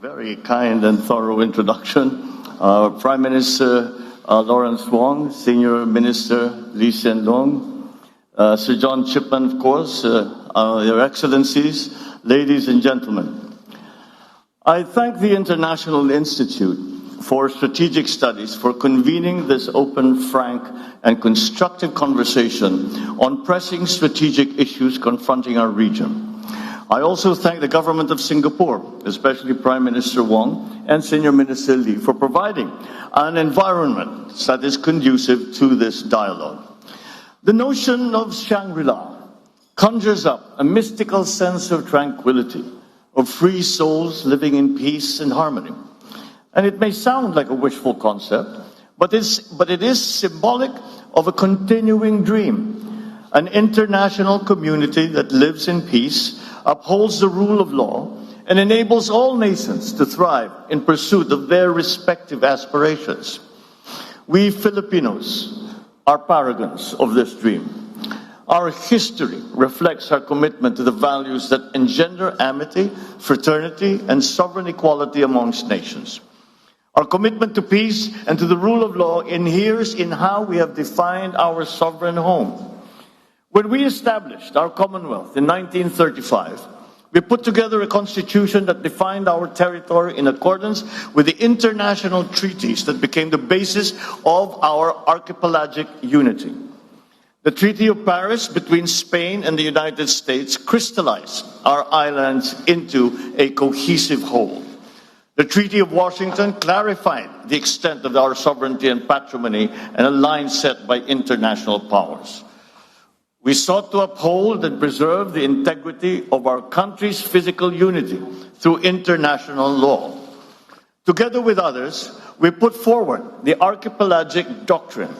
Very kind and thorough introduction. Prime Minister Lawrence Wong, Senior Minister Lee Hsien Loong, Sir John Chipman, of course, Your Excellencies, ladies and gentlemen. I thank the International Institute for Strategic Studies for convening this open, frank, and constructive conversation on pressing strategic issues confronting our region. I also thank the government of Singapore, especially Prime Minister Wong and Senior Minister Lee, for providing an environment that is conducive to this dialogue. The notion of Shangri-La conjures up a mystical sense of tranquility, of free souls living in peace and harmony. And it may sound like a wishful concept, but it is symbolic of a continuing dream, an international community that lives in peace, upholds the rule of law, and enables all nations to thrive in pursuit of their respective aspirations. We Filipinos are paragons of this dream. Our history reflects our commitment to the values that engender amity, fraternity, and sovereign equality amongst nations. Our commitment to peace and to the rule of law inheres in how we have defined our sovereign home. When we established our Commonwealth in 1935, we put together a constitution that defined our territory in accordance with the international treaties that became the basis of our archipelagic unity. The Treaty of Paris between Spain and the United States crystallized our islands into a cohesive whole. The Treaty of Washington clarified the extent of our sovereignty and patrimony and a line set by international powers. We sought to uphold and preserve the integrity of our country's physical unity through international law. Together with others, we put forward the Archipelagic Doctrine,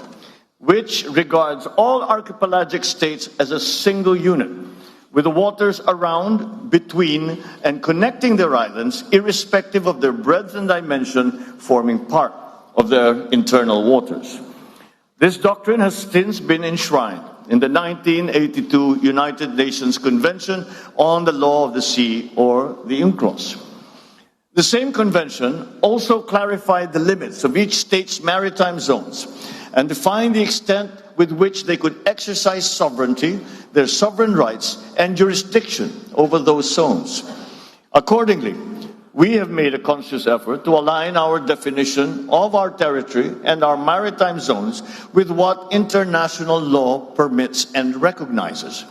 which regards all archipelagic states as a single unit, with the waters around, between, and connecting their islands, irrespective of their breadth and dimension, forming part of their internal waters. This doctrine has since been enshrined in the 1982 United Nations Convention on the Law of the Sea, or the UNCLOS. The same convention also clarified the limits of each state's maritime zones and defined the extent with which they could exercise sovereignty, their sovereign rights, and jurisdiction over those zones. Accordingly, we have made a conscious effort to align our definition of our territory and our maritime zones with what international law permits and recognizes.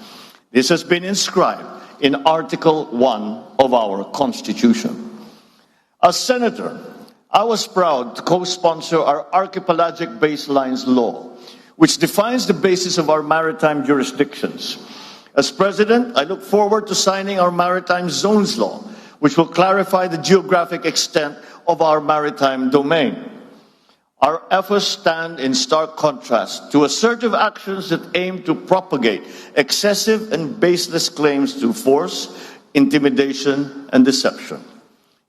This has been inscribed in Article 1 of our Constitution. As Senator, I was proud to co-sponsor our Archipelagic Baselines Law, which defines the basis of our maritime jurisdictions. As President, I look forward to signing our Maritime Zones Law, which will clarify the geographic extent of our maritime domain. Our efforts stand in stark contrast to assertive actions that aim to propagate excessive and baseless claims through force, intimidation, and deception.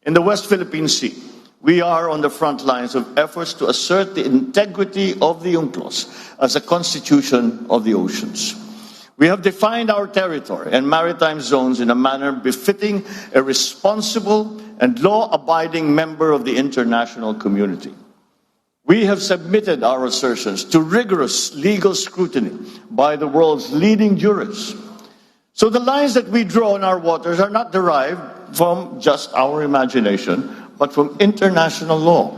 In the West Philippine Sea, we are on the front lines of efforts to assert the integrity of the UNCLOS as a constitution of the oceans. We have defined our territory and maritime zones in a manner befitting a responsible and law-abiding member of the international community. We have submitted our assertions to rigorous legal scrutiny by the world's leading jurists. So the lines that we draw in our waters are not derived from just our imagination, but from international law.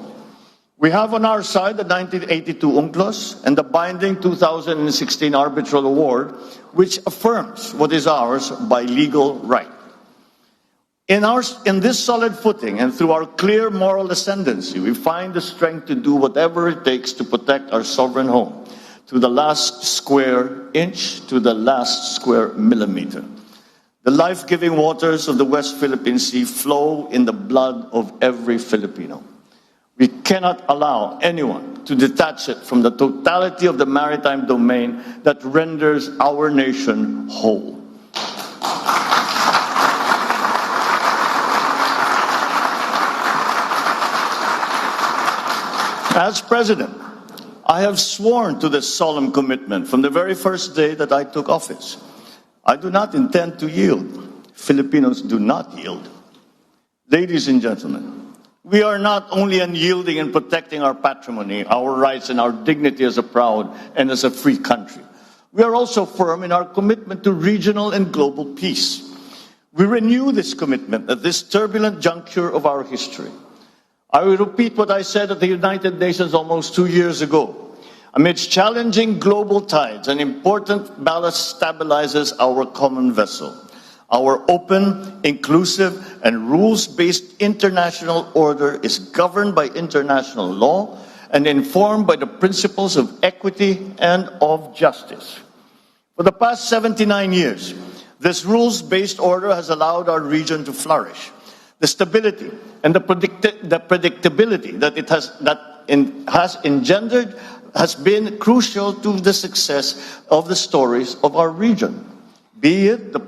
We have on our side the 1982 UNCLOS and the binding 2016 arbitral award, which affirms what is ours by legal right. In this solid footing and through our clear moral ascendancy, we find the strength to do whatever it takes to protect our sovereign home, to the last square inch, to the last square millimeter. The life-giving waters of the West Philippine Sea flow in the blood of every Filipino. We cannot allow anyone to detach it from the totality of the maritime domain that renders our nation whole. As President, I have sworn to this solemn commitment from the very first day that I took office. I do not intend to yield. Filipinos do not yield. Ladies and gentlemen, we are not only unyielding in protecting our patrimony, our rights, and our dignity as a proud and as a free country. We are also firm in our commitment to regional and global peace. We renew this commitment at this turbulent juncture of our history. I will repeat what I said at the United Nations almost 2 years ago. Amidst challenging global tides, an important ballast stabilizes our common vessel. Our open, inclusive, and rules-based international order is governed by international law and informed by the principles of equity and of justice. For the past 79 years, this rules-based order has allowed our region to flourish. The stability and the predictability that it has engendered has been crucial to the success of the stories of our region. Be it the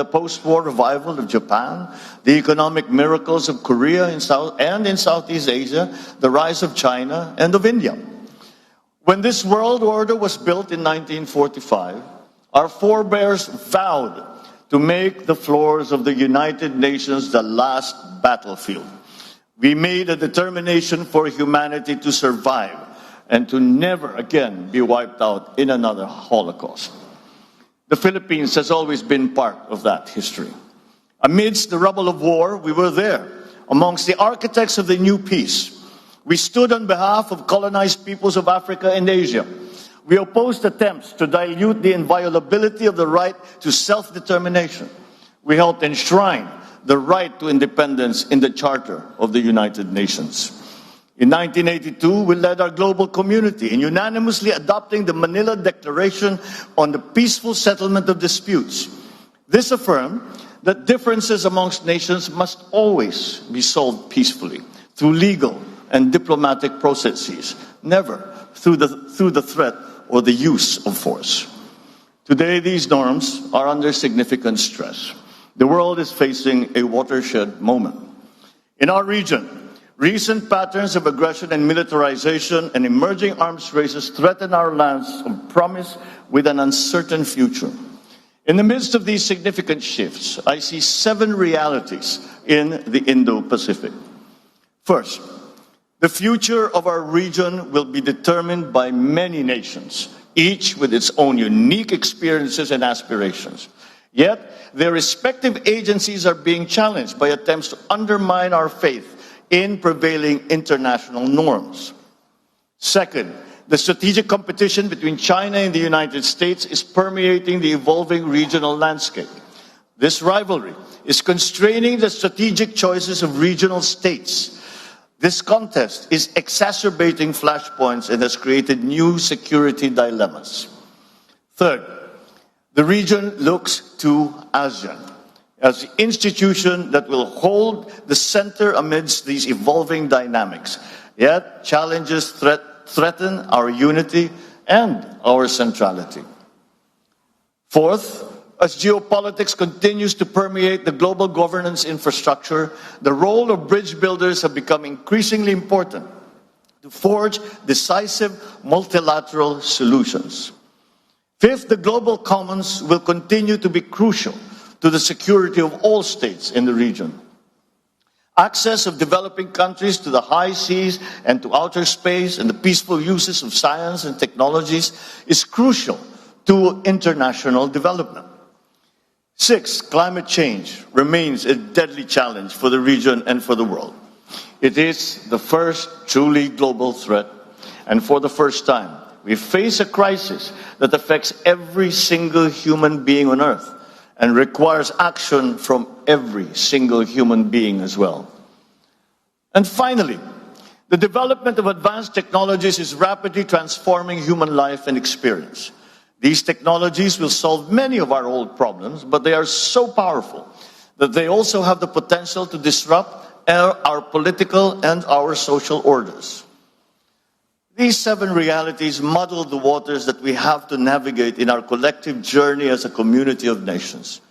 post-war revival of Japan, the economic miracles of Korea in Southeast Asia, the rise of China and of India. When this world order was built in 1945, our forebears vowed to make the floors of the United Nations the last battlefield. We made a determination for humanity to survive and to never again be wiped out in another Holocaust. The Philippines has always been part of that history. Amidst the rubble of war, we were there, amongst the architects of the new peace. We stood on behalf of colonized peoples of Africa and Asia. We opposed attempts to dilute the inviolability of the right to self-determination. We helped enshrine the right to independence in the Charter of the United Nations. In 1982, we led our global community in unanimously adopting the Manila Declaration on the peaceful settlement of disputes. This affirmed that differences amongst nations must always be solved peacefully through legal and diplomatic processes, never through the threat or the use of force. Today, these norms are under significant stress. The world is facing a watershed moment. In our region, recent patterns of aggression and militarization and emerging arms races threaten our lands of promise with an uncertain future. In the midst of these significant shifts, I see 7 realities in the Indo-Pacific. First, the future of our region will be determined by many nations, each with its own unique experiences and aspirations. Yet, their respective agencies are being challenged by attempts to undermine our faith in prevailing international norms. Second, the strategic competition between China and the United States is permeating the evolving regional landscape. This rivalry is constraining the strategic choices of regional states. This contest is exacerbating flashpoints and has created new security dilemmas. Third, the region looks to ASEAN as the institution that will hold the center amidst these evolving dynamics. Yet, challenges threaten our unity and our centrality. Fourth, as geopolitics continues to permeate the global governance infrastructure, the role of bridge builders has become increasingly important to forge decisive multilateral solutions. Fifth, the global commons will continue to be crucial to the security of all states in the region. Access of developing countries to the high seas and to outer space and the peaceful uses of science and technologies is crucial to international development. Sixth, climate change remains a deadly challenge for the region and for the world. It is the first truly global threat, and for the first time, we face a crisis that affects every single human being on Earth and requires action from every single human being as well. And finally, the development of advanced technologies is rapidly transforming human life and experience. These technologies will solve many of our old problems, but they are so powerful that they also have the potential to disrupt our political and our social orders. These 7 realities muddle the waters that we have to navigate in our collective journey as a community of nations.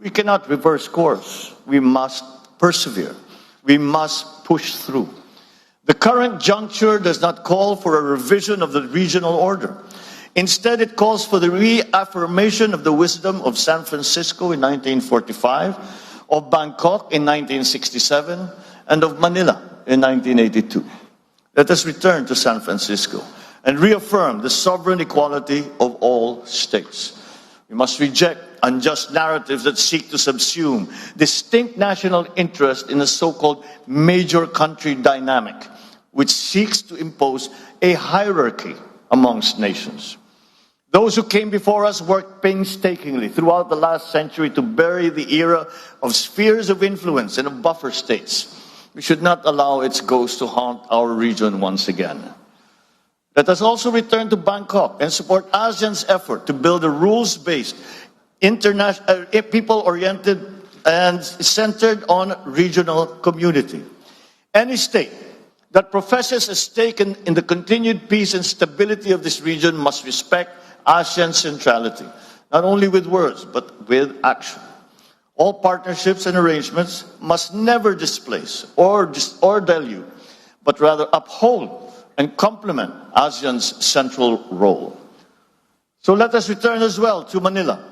We cannot reverse course. We must persevere. We must push through. The current juncture does not call for a revision of the regional order. Instead, it calls for the reaffirmation of the wisdom of San Francisco in 1945, of Bangkok in 1967, and of Manila in 1982. Let us return to San Francisco and reaffirm the sovereign equality of all states. We must reject unjust narratives that seek to subsume distinct national interest in a so-called major country dynamic, which seeks to impose a hierarchy amongst nations. Those who came before us worked painstakingly throughout the last century to bury the era of spheres of influence and of buffer states. We should not allow its ghost to haunt our region once again. Let us also return to Bangkok and support ASEAN's effort to build a rules-based, people-oriented, and centered on regional community. Any state that professes a stake in the continued peace and stability of this region must respect ASEAN centrality, not only with words, but with action. All partnerships and arrangements must never displace or dilute, but rather uphold and complement ASEAN's central role. So let us return as well to Manila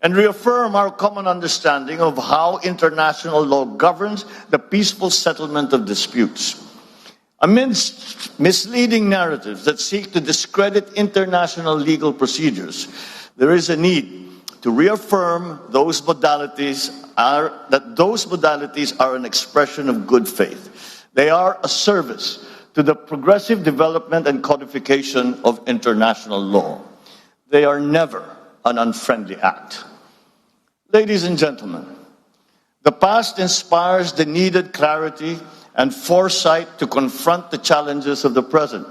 and reaffirm our common understanding of how international law governs the peaceful settlement of disputes. Amidst misleading narratives that seek to discredit international legal procedures, there is a need to reaffirm that those modalities are an expression of good faith. They are a service to the progressive development and codification of international law. They are never an unfriendly act. Ladies and gentlemen, the past inspires the needed clarity and foresight to confront the challenges of the present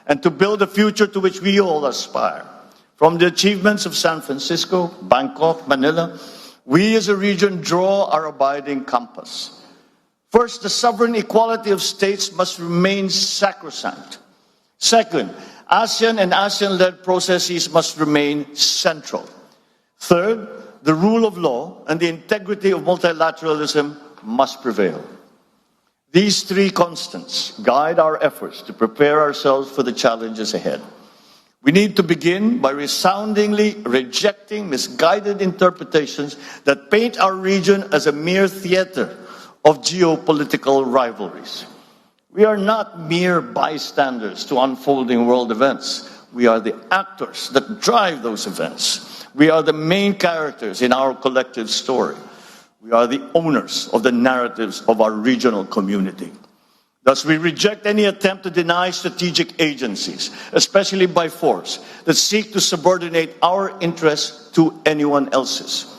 and to build a future to which we all aspire. From the achievements of San Francisco, Bangkok, Manila, we as a region draw our abiding compass. First, the sovereign equality of states must remain sacrosanct. Second, ASEAN and ASEAN-led processes must remain central. Third, the rule of law and the integrity of multilateralism must prevail. These three constants guide our efforts to prepare ourselves for the challenges ahead. We need to begin by resoundingly rejecting misguided interpretations that paint our region as a mere theater of geopolitical rivalries. We are not mere bystanders to unfolding world events. We are the actors that drive those events. We are the main characters in our collective story. We are the owners of the narratives of our regional community. Thus, we reject any attempt to deny strategic agencies, especially by force, that seek to subordinate our interests to anyone else's.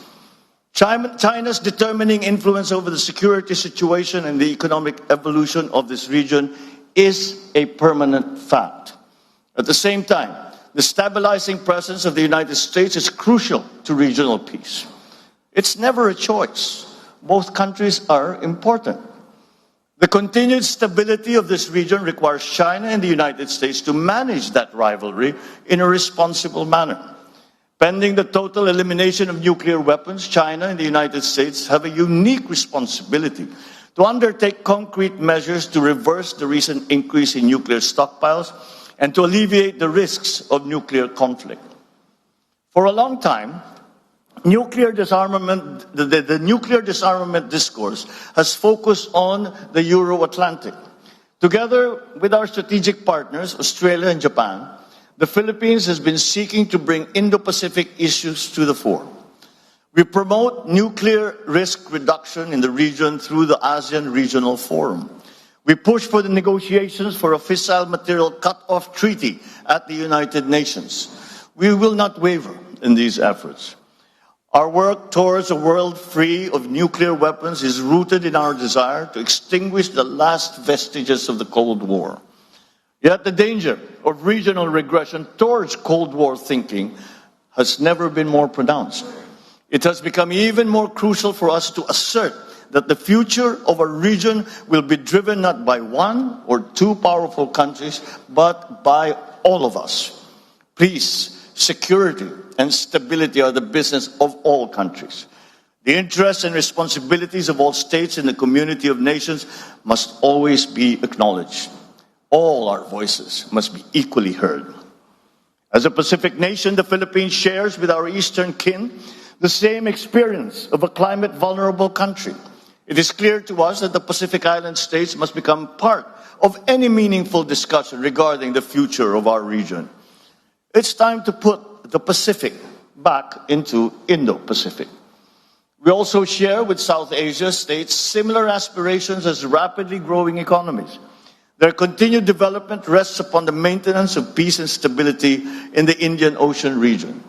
China's determining influence over the security situation and the economic evolution of this region is a permanent fact. At the same time, the stabilizing presence of the United States is crucial to regional peace. It's never a choice. Both countries are important. The continued stability of this region requires China and the United States to manage that rivalry in a responsible manner. Pending the total elimination of nuclear weapons, China and the United States have a unique responsibility to undertake concrete measures to reverse the recent increase in nuclear stockpiles and to alleviate the risks of nuclear conflict. For a long time, nuclear disarmament, the nuclear disarmament discourse has focused on the Euro-Atlantic. Together with our strategic partners, Australia and Japan, the Philippines has been seeking to bring Indo-Pacific issues to the fore. We promote nuclear risk reduction in the region through the ASEAN Regional Forum. We push for the negotiations for a fissile material cut-off treaty at the United Nations. We will not waver in these efforts. Our work towards a world free of nuclear weapons is rooted in our desire to extinguish the last vestiges of the Cold War. Yet the danger of regional regression towards Cold War thinking has never been more pronounced. It has become even more crucial for us to assert that the future of our region will be driven not by one or two powerful countries, but by all of us. Peace, security, and stability are the business of all countries. The interests and responsibilities of all states in the community of nations must always be acknowledged. All our voices must be equally heard. As a Pacific nation, the Philippines shares with our eastern kin the same experience of a climate-vulnerable country. It is clear to us that the Pacific Island states must become part of any meaningful discussion regarding the future of our region. It's time to put the Pacific back into Indo-Pacific. We also share with South Asia states similar aspirations as rapidly growing economies. Their continued development rests upon the maintenance of peace and stability in the Indian Ocean region.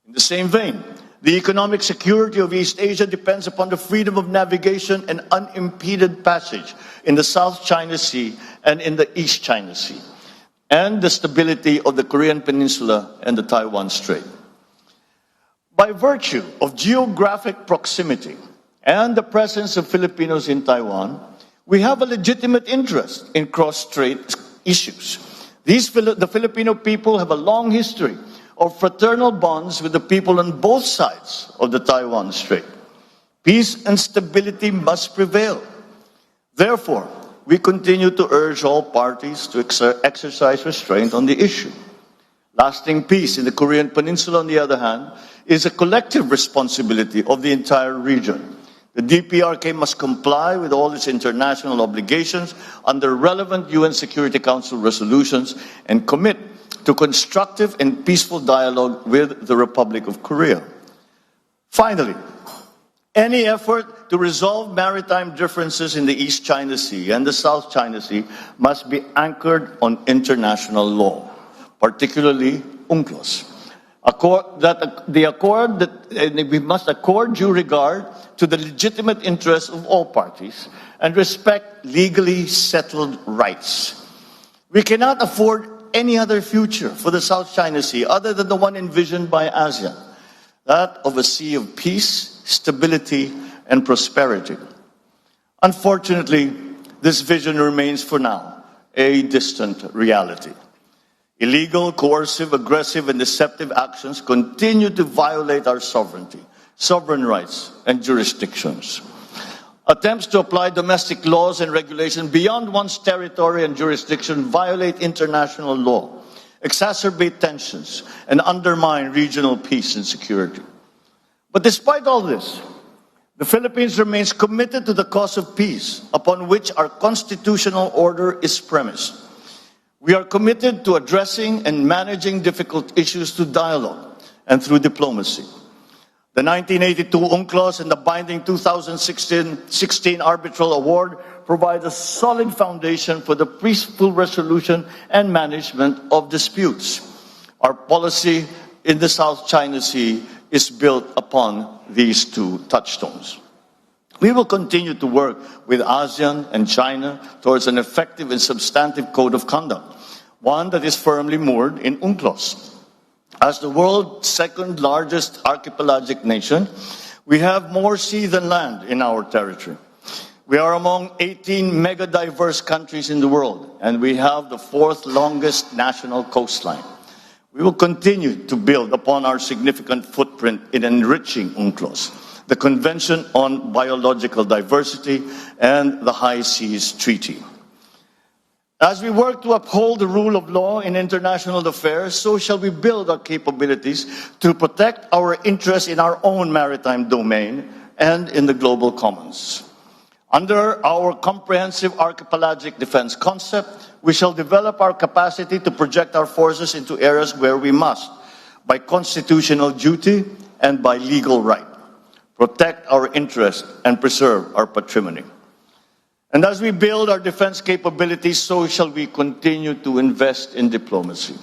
In the same vein, the economic security of East Asia depends upon the freedom of navigation and unimpeded passage in the South China Sea and in the East China Sea, and the stability of the Korean Peninsula and the Taiwan Strait. By virtue of geographic proximity and the presence of Filipinos in Taiwan, we have a legitimate interest in cross-strait issues. The Filipino people have a long history of fraternal bonds with the people on both sides of the Taiwan Strait. Peace and stability must prevail. Therefore, we continue to urge all parties to exercise restraint on the issue. Lasting peace in the Korean Peninsula, on the other hand, is a collective responsibility of the entire region. The DPRK must comply with all its international obligations under relevant UN Security Council resolutions and commit to constructive and peaceful dialogue with the Republic of Korea. Finally, any effort to resolve maritime differences in the East China Sea and the South China Sea must be anchored on international law, particularly UNCLOS. We must accord due regard to the legitimate interests of all parties and respect legally settled rights. We cannot afford any other future for the South China Sea other than the one envisioned by ASEAN, that of a sea of peace, stability, and prosperity. Unfortunately, this vision remains for now a distant reality. Illegal, coercive, aggressive, and deceptive actions continue to violate our sovereignty, sovereign rights, and jurisdictions. Attempts to apply domestic laws and regulations beyond one's territory and jurisdiction violate international law, exacerbate tensions, and undermine regional peace and security. But despite all this, the Philippines remains committed to the cause of peace upon which our constitutional order is premised. We are committed to addressing and managing difficult issues through dialogue and through diplomacy. The 1982 UNCLOS and the binding 2016 arbitral award provide a solid foundation for the peaceful resolution and management of disputes. Our policy in the South China Sea is built upon these two touchstones. We will continue to work with ASEAN and China towards an effective and substantive code of conduct, one that is firmly moored in UNCLOS. As the world's second largest archipelagic nation, we have more sea than land in our territory. We are among 18 mega-diverse countries in the world, and we have the fourth longest national coastline. We will continue to build upon our significant footprint in enriching UNCLOS, the Convention on Biological Diversity, and the High Seas Treaty. As we work to uphold the rule of law in international affairs, so shall we build our capabilities to protect our interests in our own maritime domain and in the global commons. Under our comprehensive archipelagic defense concept, we shall develop our capacity to project our forces into areas where we must, by constitutional duty and by legal right, protect our interests and preserve our patrimony. And as we build our defense capabilities, so shall we continue to invest in diplomacy.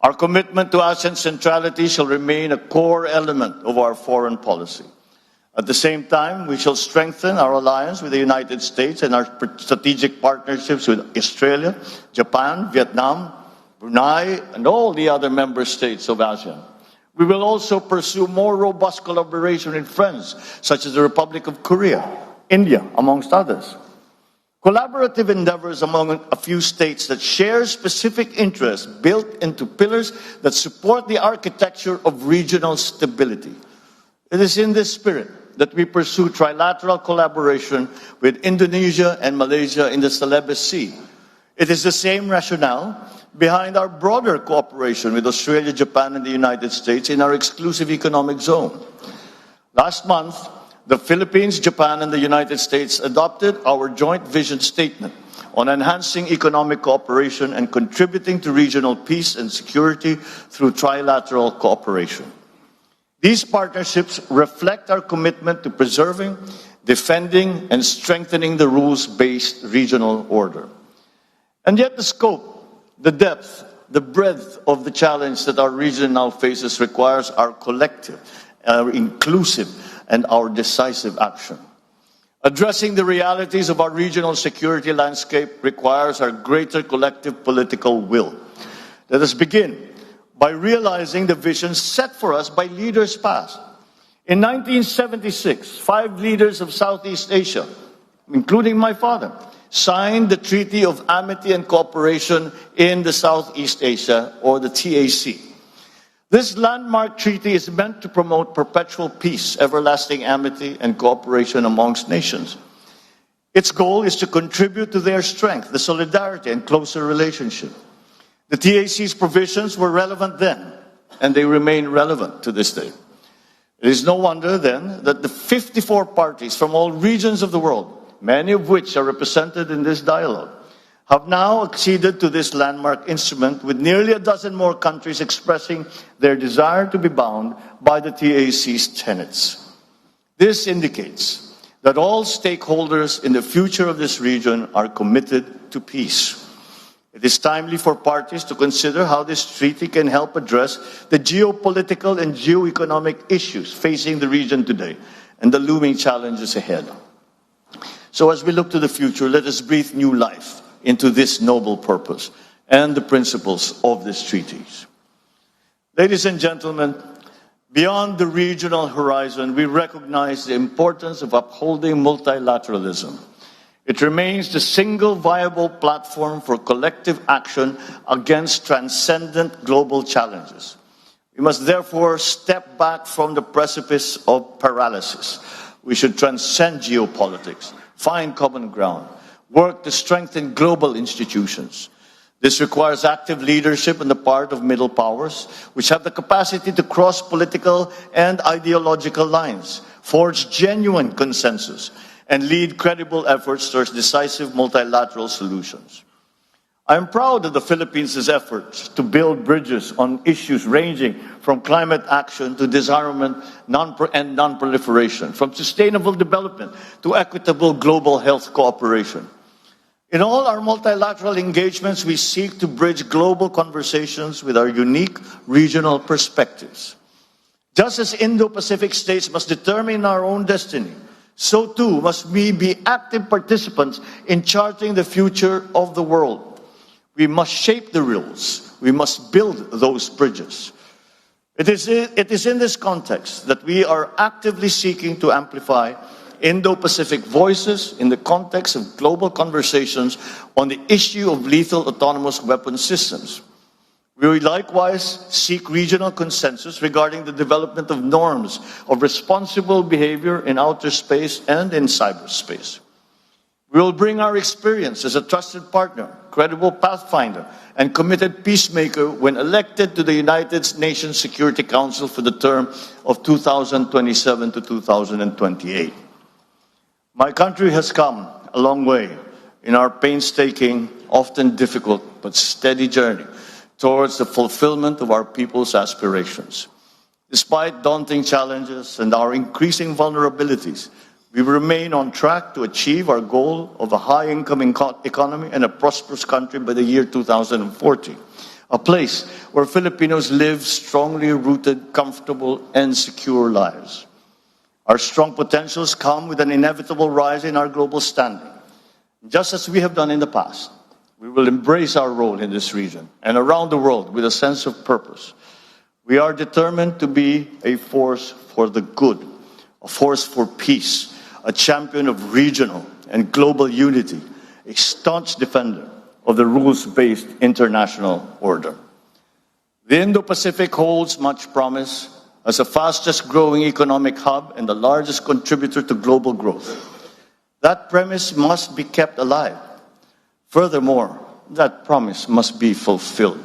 Our commitment to ASEAN centrality shall remain a core element of our foreign policy. At the same time, we shall strengthen our alliance with the United States and our strategic partnerships with Australia, Japan, Vietnam, Brunei, and all the other member states of ASEAN. We will also pursue more robust collaboration with friends such as the Republic of Korea, India, amongst others. Collaborative endeavors among a few states that share specific interests built into pillars that support the architecture of regional stability. It is in this spirit that we pursue trilateral collaboration with Indonesia and Malaysia in the Celebes Sea. It is the same rationale behind our broader cooperation with Australia, Japan, and the United States in our exclusive economic zone. Last month, the Philippines, Japan, and the United States adopted our joint vision statement on enhancing economic cooperation and contributing to regional peace and security through trilateral cooperation. These partnerships reflect our commitment to preserving, defending, and strengthening the rules-based regional order. And yet the scope, the depth, the breadth of the challenge that our region now faces requires our collective, our inclusive, and our decisive action. Addressing the realities of our regional security landscape requires our greater collective political will. Let us begin by realizing the vision set for us by leaders past. In 1976, 5 leaders of Southeast Asia, including my father, signed the Treaty of Amity and Cooperation in the Southeast Asia, or the TAC. This landmark treaty is meant to promote perpetual peace, everlasting amity, and cooperation amongst nations. Its goal is to contribute to their strength, the solidarity, and closer relationship. The TAC's provisions were relevant then, and they remain relevant to this day. It is no wonder then that the 54 parties from all regions of the world, many of which are represented in this dialogue, have now acceded to this landmark instrument, with nearly a dozen more countries expressing their desire to be bound by the TAC's tenets. This indicates that all stakeholders in the future of this region are committed to peace. It is timely for parties to consider how this treaty can help address the geopolitical and geoeconomic issues facing the region today and the looming challenges ahead. So as we look to the future, let us breathe new life into this noble purpose and the principles of these treaties. Ladies and gentlemen, beyond the regional horizon, we recognize the importance of upholding multilateralism. It remains the single viable platform for collective action against transcendent global challenges. We must therefore step back from the precipice of paralysis. We should transcend geopolitics, find common ground, work to strengthen global institutions. This requires active leadership on the part of middle powers, which have the capacity to cross political and ideological lines, forge genuine consensus, and lead credible efforts towards decisive multilateral solutions. I am proud of the Philippines' efforts to build bridges on issues ranging from climate action to disarmament and non-proliferation, from sustainable development to equitable global health cooperation. In all our multilateral engagements, we seek to bridge global conversations with our unique regional perspectives. Just as Indo-Pacific states must determine our own destiny, so too must we be active participants in charting the future of the world. We must shape the rules. We must build those bridges. It is in this context that we are actively seeking to amplify Indo-Pacific voices in the context of global conversations on the issue of lethal autonomous weapon systems. We likewise seek regional consensus regarding the development of norms of responsible behavior in outer space and in cyberspace. We will bring our experience as a trusted partner, credible pathfinder, and committed peacemaker when elected to the United Nations Security Council for the term of 2027 to 2028. My country has come a long way in our painstaking, often difficult, but steady journey towards the fulfillment of our people's aspirations. Despite daunting challenges and our increasing vulnerabilities, we remain on track to achieve our goal of a high-income economy and a prosperous country by the year 2040, a place where Filipinos live strongly rooted, comfortable, and secure lives. Our strong potentials come with an inevitable rise in our global standing. Just as we have done in the past, we will embrace our role in this region and around the world with a sense of purpose. We are determined to be a force for the good, a force for peace, a champion of regional and global unity, a staunch defender of the rules-based international order. The Indo-Pacific holds much promise as the fastest growing economic hub and the largest contributor to global growth. That premise must be kept alive. Furthermore, that promise must be fulfilled.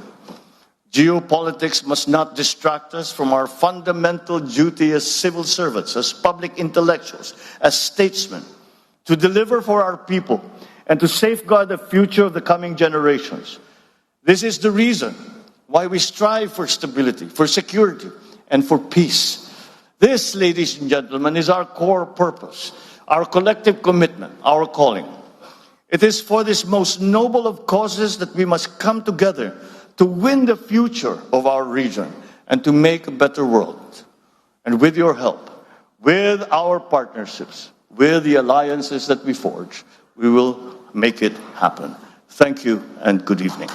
Geopolitics must not distract us from our fundamental duty as civil servants, as public intellectuals, as statesmen, to deliver for our people and to safeguard the future of the coming generations. This is the reason why we strive for stability, for security, and for peace. This, ladies and gentlemen, is our core purpose, our collective commitment, our calling. It is for this most noble of causes that we must come together to win the future of our region and to make a better world. And with your help, with our partnerships, with the alliances that we forge, we will make it happen. Thank you and good evening.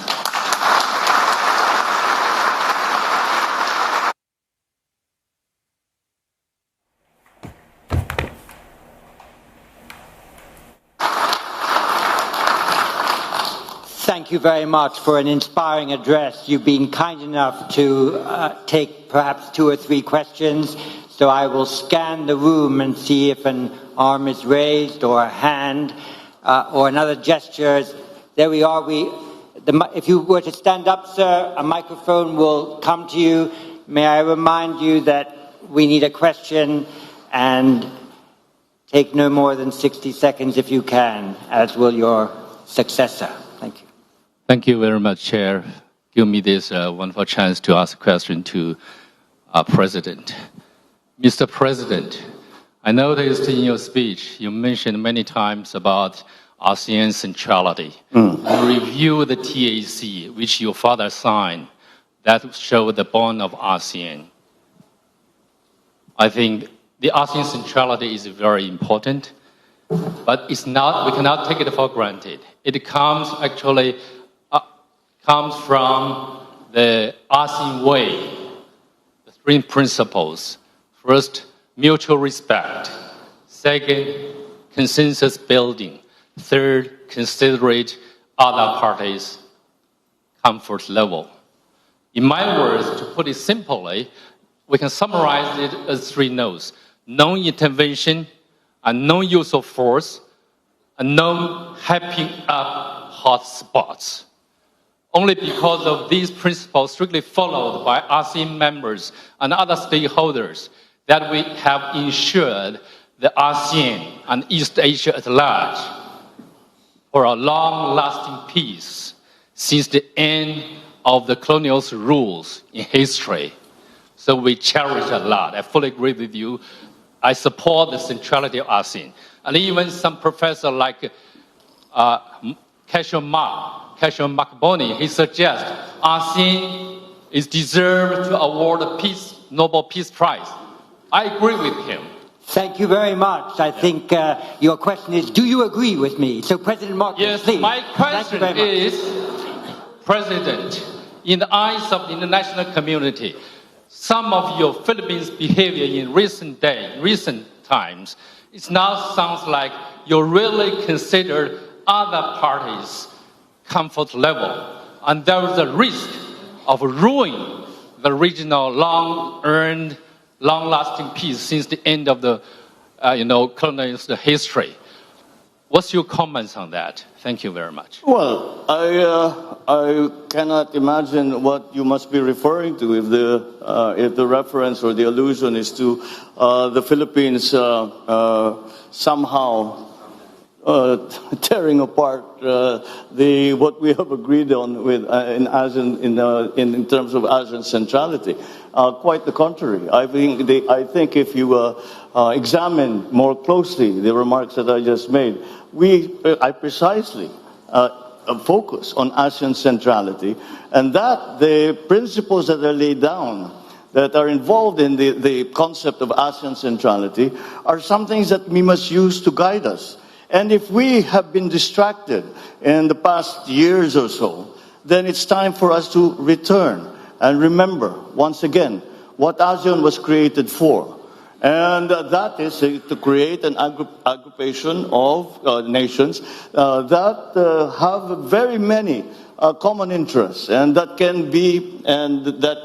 Thank you very much for an inspiring address. You've been kind enough to take perhaps 2 or 3 questions. So I will scan the room and see if an arm is raised or a hand or another gesture. There we are. If you were to stand up, sir, a microphone will come to you. May I remind you that we need a question and take no more than 60 seconds if you can, as will your successor. Thank you. Thank you very much, Chair. Give me this wonderful chance to ask a question to our President. Mr. President, I noticed in your speech you mentioned many times about ASEAN centrality. You review the TAC, which your father signed, that showed the bond of ASEAN. I think the ASEAN centrality is very important, but it's not. We cannot take it for granted. It comes from the ASEAN way, the 3 principles. First, mutual respect. Second, consensus building. Third, considerate other parties' comfort level. In my words, to put it simply, we can summarize it as 3 no's: non-intervention, and non-use of force, and non-hyping up hot spots. Only because of these principles strictly followed by ASEAN members and other stakeholders that we have ensured the ASEAN and East Asia at large for a long-lasting peace since the end of the colonial rules in history. So we cherish a lot. I fully agree with you. I support the centrality of ASEAN. And even some professor like Cashion Makboni, he suggests ASEAN is deserved to award the Nobel Peace Prize. I agree with him. Thank you very much. I think your question is, do you agree with me? So President Marcos, yes, please. My question is, President, in the eyes of the international community, some of your Philippines behavior in recent times, it now sounds like you really consider other parties' comfort level, and there is a risk of ruining the regional long-earned, long-lasting peace since the end of the colonial history. What's your comments on that? Thank you very much. Well, I cannot imagine what you must be referring to if the reference or the allusion is to the Philippines somehow tearing apart what we have agreed on with in ASEAN in terms of ASEAN centrality. Quite the contrary. I think if you examine more closely the remarks that I just made, I precisely focus on ASEAN centrality, and that the principles that are laid down that are involved in the concept of ASEAN centrality are some things that we must use to guide us. And if we have been distracted in the past years or so, then it's time for us to return and remember once again what ASEAN was created for. And that is to create an aggregation of nations that have very many common interests, and that can be, and that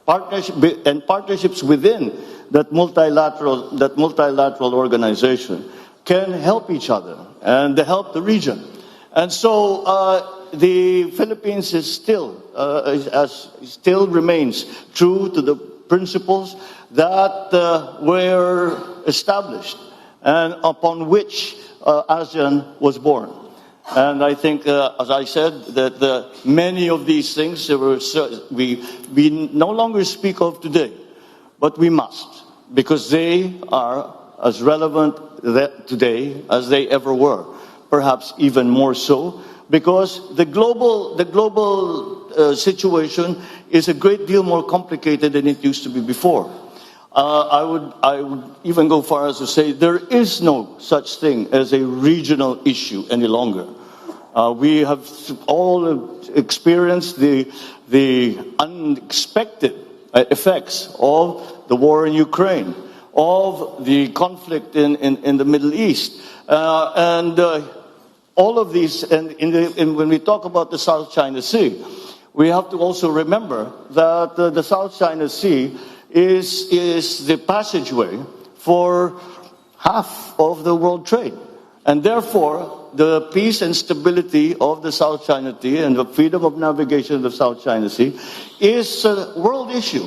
partnerships within that multilateral organization can help each other and help the region. And so the Philippines is still remains true to the principles that were established and upon which ASEAN was born. And I think, as I said, that many of these things we no longer speak of today, but we must, because they are as relevant today as they ever were, perhaps even more so, because the global situation is a great deal more complicated than it used to be before. I would even go far as to say there is no such thing as a regional issue any longer. We have all experienced the unexpected effects of the war in Ukraine, of the conflict in the Middle East, and all of these. And when we talk about the South China Sea, we have to also remember that the South China Sea is the passageway for half of the world trade. And therefore, the peace and stability of the South China Sea and the freedom of navigation of the South China Sea is a world issue.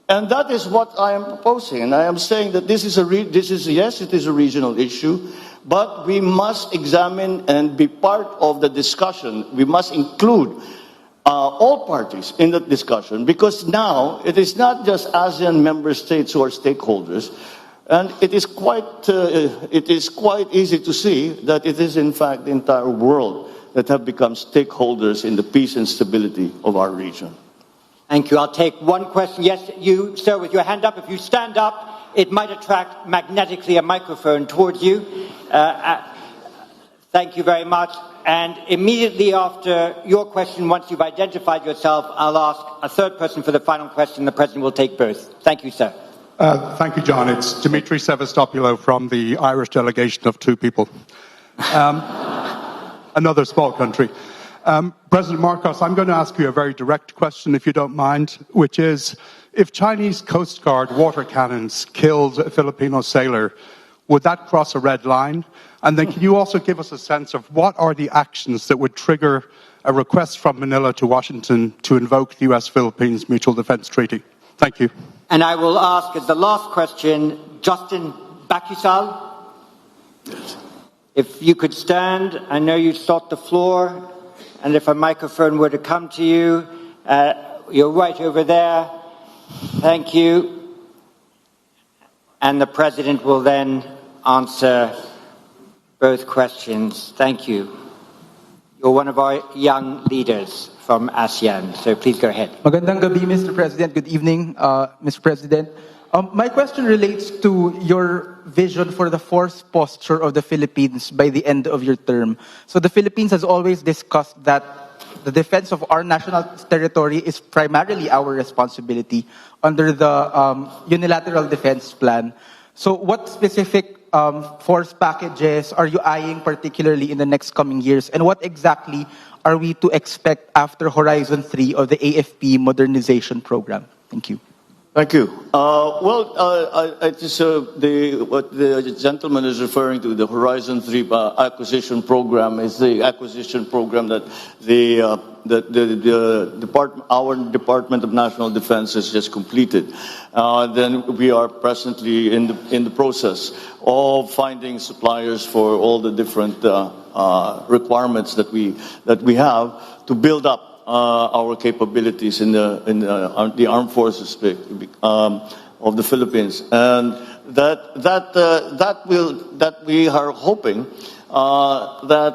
And that is what I am proposing. And I am saying that yes, it is a regional issue, but we must examine and be part of the discussion. We must include all parties in the discussion, because now it is not just ASEAN member states who are stakeholders, and it is quite easy to see that it is in fact the entire world that have become stakeholders in the peace and stability of our region. Thank you. I'll take one question. Yes, you, sir, with your hand up. If you stand up, it might attract magnetically a microphone towards you. Thank you very much. And immediately after your question, once you've identified yourself, I'll ask a third person for the final question. The President will take both. Thank you, sir. Thank you, John. It's Dimitri Sevastopoulos from the Irish delegation of two people. Another small country. President Marcos, I'm going to ask you a very direct question, if you don't mind, which is, if Chinese Coast Guard water cannons killed a Filipino sailor, would that cross a red line? And then can you also give us a sense of what are the actions that would trigger a request from Manila to Washington to invoke the US-Philippines Mutual Defense Treaty? Thank you. And I will ask as the last question, Justin Bakusal. Yes. If you could stand, I know you sought the floor, and if a microphone were to come to you, you're right over there. Thank you. And the President will then answer both questions. Thank you. You're one of our young leaders from ASEAN, so please go ahead. Magandang gabi, Mr. President. Good evening, Mr. President. My question relates to your vision for the force posture of the Philippines by the end of your term. So the Philippines has always discussed that the defense of our national territory is primarily our responsibility under the unilateral defense plan. So what specific force packages are you eyeing particularly in the next coming years? And what exactly are we to expect after Horizon 3 of the AFP modernization program? Thank you. Thank you. It is what the gentleman is referring to, the Horizon 3 acquisition program, is the acquisition program that our Department of National Defense has just completed. Then we are presently in the process of finding suppliers for all the different requirements that we have to build up our capabilities in the armed forces of the Philippines, and that we are hoping that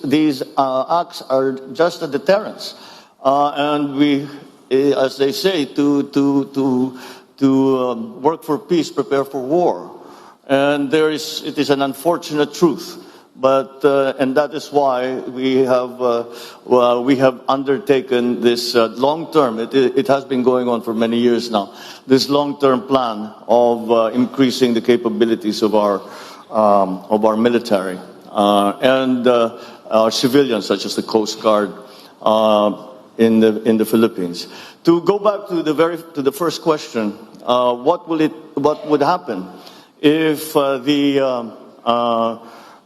these acts are just a deterrence, and we, as they say, to work for peace, prepare for war, and it is an unfortunate truth. But and that is why we have undertaken this long-term. It has been going on for many years now. This long-term plan of increasing the capabilities of our military and our civilians, such as the Coast Guard in the Philippines. To go back to the first question, what would happen if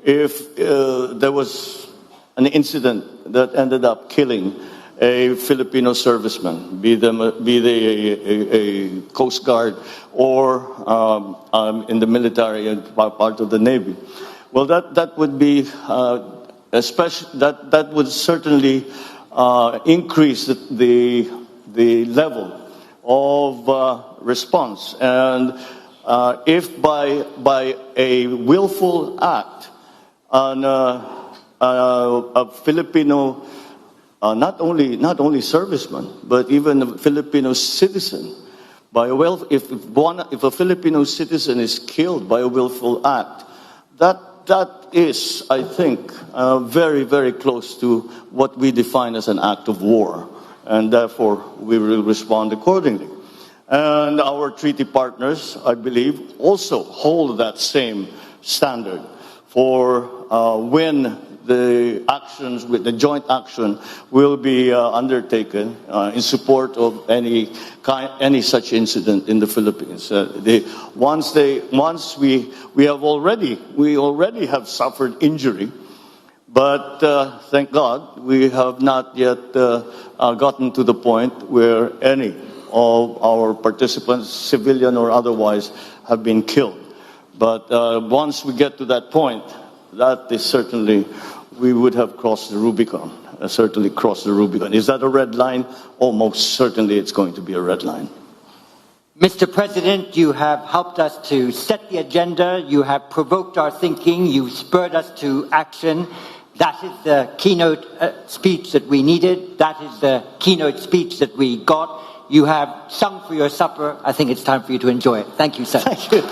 if there was an incident that ended up killing a Filipino serviceman, be they a Coast Guard or in the military and part of the Navy. Well, that would be that would certainly increase the level of response, and if by a willful act on a Filipino, not only serviceman, but even a Filipino citizen, if a Filipino citizen is killed by a willful act, that is, I think, very, very close to what we define as an act of war, and therefore we will respond accordingly. And our treaty partners, I believe, also hold that same standard for when the actions, with the joint action, will be undertaken in support of any such incident in the Philippines. Once we already have suffered injury, but thank God we have not yet gotten to the point where any of our participants, civilian or otherwise, have been killed. But once we get to that point, that is certainly, we would have crossed the Rubicon, certainly crossed the Rubicon. Is that a red line? Almost certainly it's going to be a red line. Mr. President, you have helped us to set the agenda, you have provoked our thinking, you spurred us to action. That is the keynote speech that we needed. That is the keynote speech that we got. You have sung for your supper. I think it's time for you to enjoy it. Thank you, sir. Thank you.